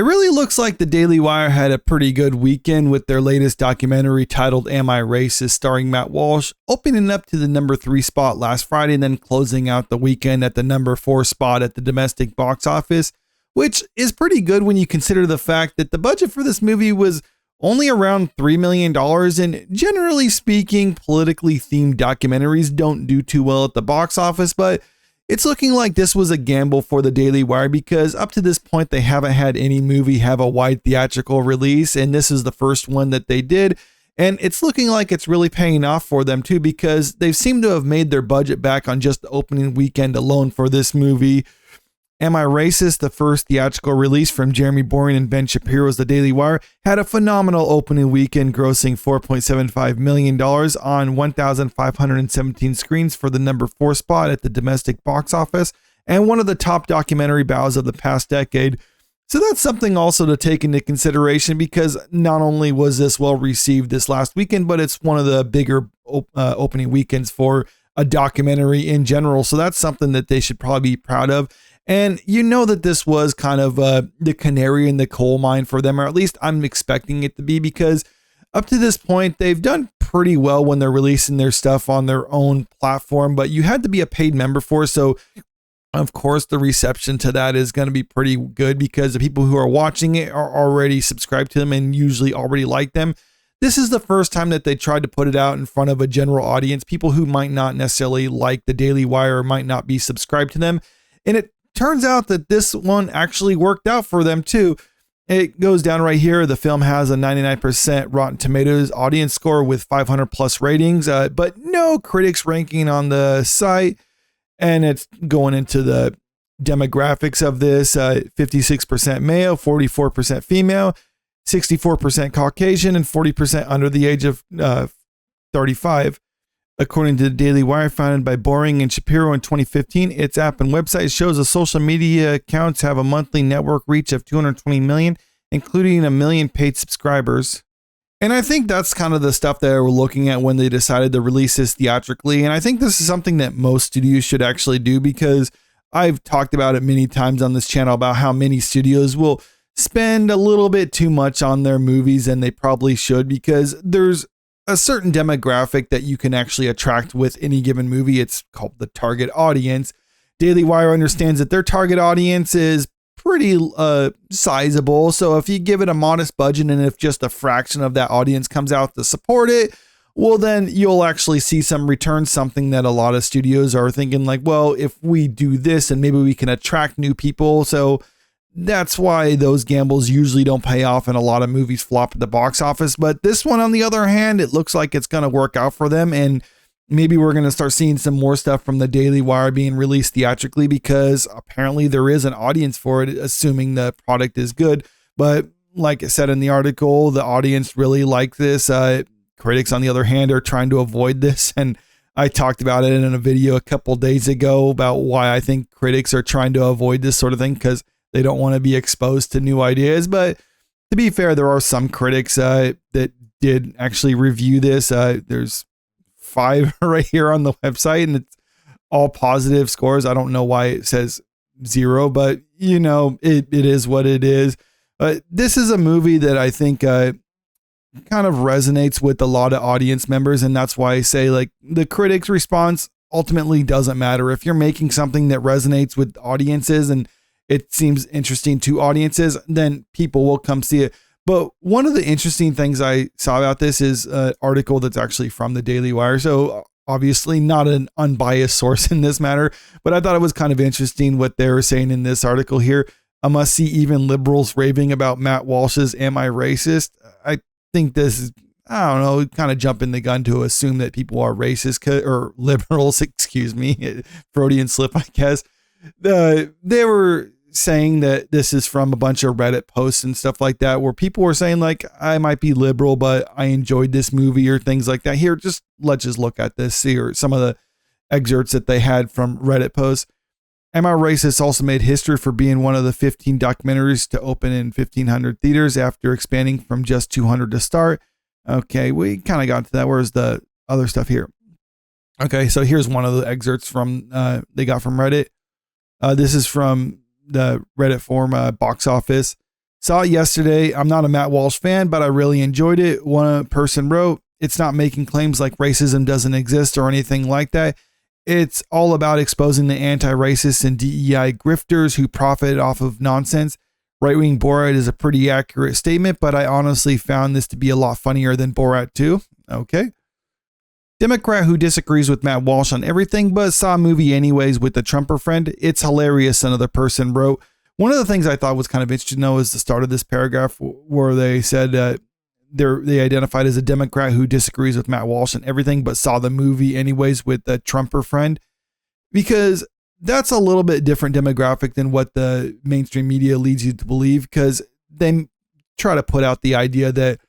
It really looks like the Daily Wire had a pretty good weekend with their latest documentary titled Am I Racist, starring Matt Walsh, opening up to the number 3 spot last Friday and then closing out the weekend at the number 4 spot at the domestic box office, which is pretty good when you consider the fact that the budget for this movie was only around $3 million, and generally speaking, politically themed documentaries don't do too well at the box office, but it's looking like this was a gamble for the Daily Wire because up to this point, they haven't had any movie have a wide theatrical release, and this is the first one that they did. And it's looking like it's really paying off for them too, because they've seemed to have made their budget back on just the opening weekend alone for this movie. Am I Racist, the first theatrical release from Jeremy Boring and Ben Shapiro's The Daily Wire, had a phenomenal opening weekend, grossing $4.75 million on 1,517 screens for the number 4 spot at the domestic box office, and one of the top documentary bows of the past decade. So that's something also to take into consideration, because not only was this well received this last weekend, but it's one of the bigger opening weekends for a documentary in general. So that's something that they should probably be proud of. And you know that this was kind of the canary in the coal mine for them, or at least I'm expecting it to be, because up to this point, they've done pretty well when they're releasing their stuff on their own platform, but you had to be a paid member for. So of course, the reception to that is going to be pretty good because the people who are watching it are already subscribed to them and usually already like them. This is the first time that they tried to put it out in front of a general audience, people who might not necessarily like the Daily Wire or might not be subscribed to them. And it turns out that this one actually worked out for them too. It goes down right here. The film has a 99% Rotten Tomatoes audience score with 500 plus ratings, but no critics ranking on the site. And it's going into the demographics of this, 56% male, 44% female, 64% Caucasian, and 40% under the age of 35. According to the Daily Wire, founded by Boring and Shapiro in 2015, its app and website shows the social media accounts have a monthly network reach of 220 million, including 1 million paid subscribers. And I think that's kind of the stuff that we're looking at when they decided to release this theatrically. And I think this is something that most studios should actually do, because I've talked about it many times on this channel about how many studios will spend a little bit too much on their movies, and they probably should, because there's a certain demographic that you can actually attract with any given movie. It's called the target audience. Daily Wire understands that their target audience is pretty sizable. So if you give it a modest budget, and if just a fraction of that audience comes out to support it, well, then you'll actually see some return, something that a lot of studios are thinking like, well, if we do this and maybe we can attract new people. So that's why those gambles usually don't pay off and a lot of movies flop at the box office. But this one, on the other hand, it looks like it's going to work out for them. And maybe we're going to start seeing some more stuff from the Daily Wire being released theatrically, because apparently there is an audience for it, assuming the product is good. But like I said in the article, the audience really like this. Critics, on the other hand, are trying to avoid this. And I talked about it in a video a couple days ago about why I think critics are trying to avoid this sort of thing, because they don't want to be exposed to new ideas. But to be fair, there are some critics that did actually review this. There's 5 right here on the website, and it's all positive scores. I don't know why it says 0, but you know, it is what it is. This is a movie that I think kind of resonates with a lot of audience members. And that's why I say, like, the critics' response ultimately doesn't matter. If you're making something that resonates with audiences and it seems interesting to audiences, then people will come see it. But one of the interesting things I saw about this is an article that's actually from the Daily Wire. So obviously not an unbiased source in this matter, but I thought it was kind of interesting what they were saying in this article here. A must see, even liberals raving about Matt Walsh's Am I Racist? I think this is, I don't know, kind of jumping the gun to assume that people are racist or liberals, excuse me, Freudian slip, I guess. They were saying that this is from a bunch of Reddit posts and stuff like that, where people were saying like, I might be liberal, but I enjoyed this movie, or things like that. Here, let's just look at this here. Some of the excerpts that they had from Reddit posts. Am I Racist also made history for being one of the 15 documentaries to open in 1,500 theaters after expanding from just 200 to start. Okay, we kind of got to that. Where's the other stuff here? Okay, so here's one of the excerpts from they got from Reddit. This is from the Reddit forum Box Office. Saw it yesterday. I'm not a Matt Walsh fan, but I really enjoyed it. One person wrote, it's not making claims like racism doesn't exist or anything like that. It's all about exposing the anti-racist and DEI grifters who profit off of nonsense. Right-wing Borat is a pretty accurate statement, but I honestly found this to be a lot funnier than Borat 2. Okay. Democrat who disagrees with Matt Walsh on everything, but saw a movie anyways with the Trumper friend. It's hilarious, another person wrote. One of the things I thought was kind of interesting, though, is the start of this paragraph where they said they identified as a Democrat who disagrees with Matt Walsh and everything, but saw the movie anyways with the Trumper friend, because that's a little bit different demographic than what the mainstream media leads you to believe, because they try to put out the idea that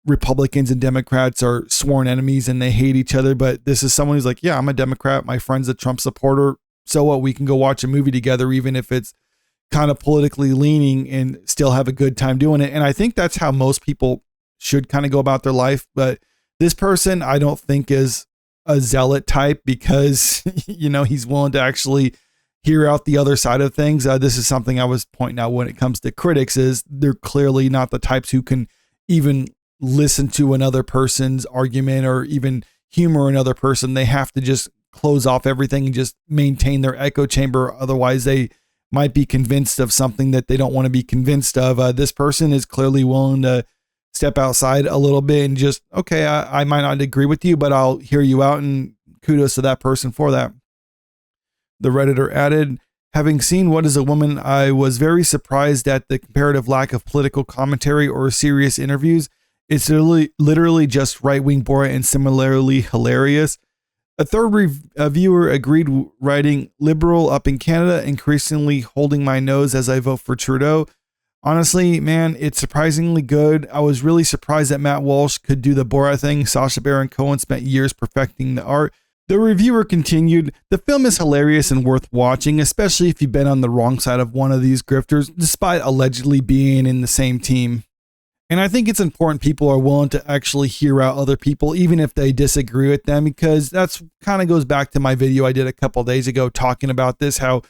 Republicans and Democrats are sworn enemies and they hate each other. But this is someone who's like, yeah, I'm a Democrat. My friend's a Trump supporter. So what? We can go watch a movie together, even if it's kind of politically leaning, and still have a good time doing it. And I think that's how most people should kind of go about their life. But this person, I don't think is a zealot type, because, he's willing to actually hear out the other side of things. This is something I was pointing out when it comes to critics, is they're clearly not the types who can even listen to another person's argument or even humor another person. They have to just close off everything and just maintain their echo chamber. Otherwise, they might be convinced of something that they don't want to be convinced of. This person is clearly willing to step outside a little bit and just, okay, I might not agree with you, but I'll hear you out, and kudos to that person for that. The Redditor added, having seen What is a Woman, I was very surprised at the comparative lack of political commentary or serious interviews. It's literally just right-wing Borat and similarly hilarious. A third reviewer agreed, writing, liberal up in Canada, increasingly holding my nose as I vote for Trudeau. Honestly, man, it's surprisingly good. I was really surprised that Matt Walsh could do the Borat thing. Sacha Baron Cohen spent years perfecting the art. The reviewer continued, the film is hilarious and worth watching, especially if you've been on the wrong side of one of these grifters, despite allegedly being in the same team. And I think it's important people are willing to actually hear out other people, even if they disagree with them, because that's kind of goes back to my video I did a couple days ago talking about this, how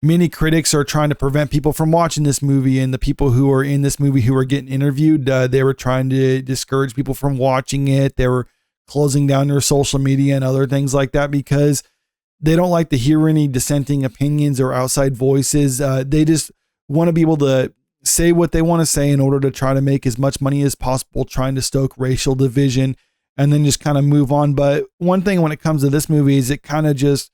many critics are trying to prevent people from watching this movie, and the people who are in this movie who are getting interviewed, they were trying to discourage people from watching it. They were closing down their social media and other things like that because they don't like to hear any dissenting opinions or outside voices. They just want to be able to say what they want to say in order to try to make as much money as possible, trying to stoke racial division and then just kind of move on. But one thing when it comes to this movie is it kind of just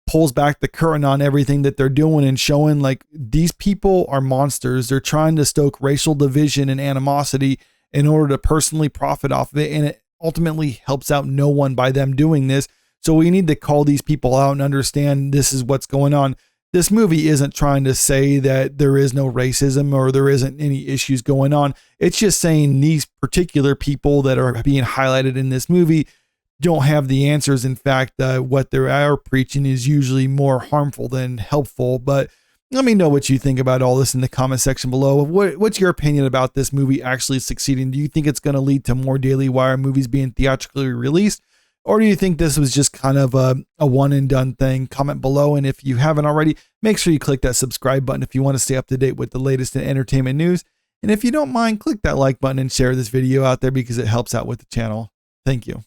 pulls back the curtain on everything that they're doing and showing like these people are monsters. They're trying to stoke racial division and animosity in order to personally profit off of it. And it ultimately helps out no one by them doing this. So we need to call these people out and understand this is what's going on. This movie isn't trying to say that there is no racism or there isn't any issues going on. It's just saying these particular people that are being highlighted in this movie don't have the answers. In fact, what they are preaching is usually more harmful than helpful. But let me know what you think about all this in the comment section below. What's your opinion about this movie actually succeeding? Do you think it's going to lead to more Daily Wire movies being theatrically released? Or do you think this was just kind of a one and done thing? Comment below. And if you haven't already, make sure you click that subscribe button if you want to stay up to date with the latest in entertainment news. And if you don't mind, click that like button and share this video out there because it helps out with the channel. Thank you.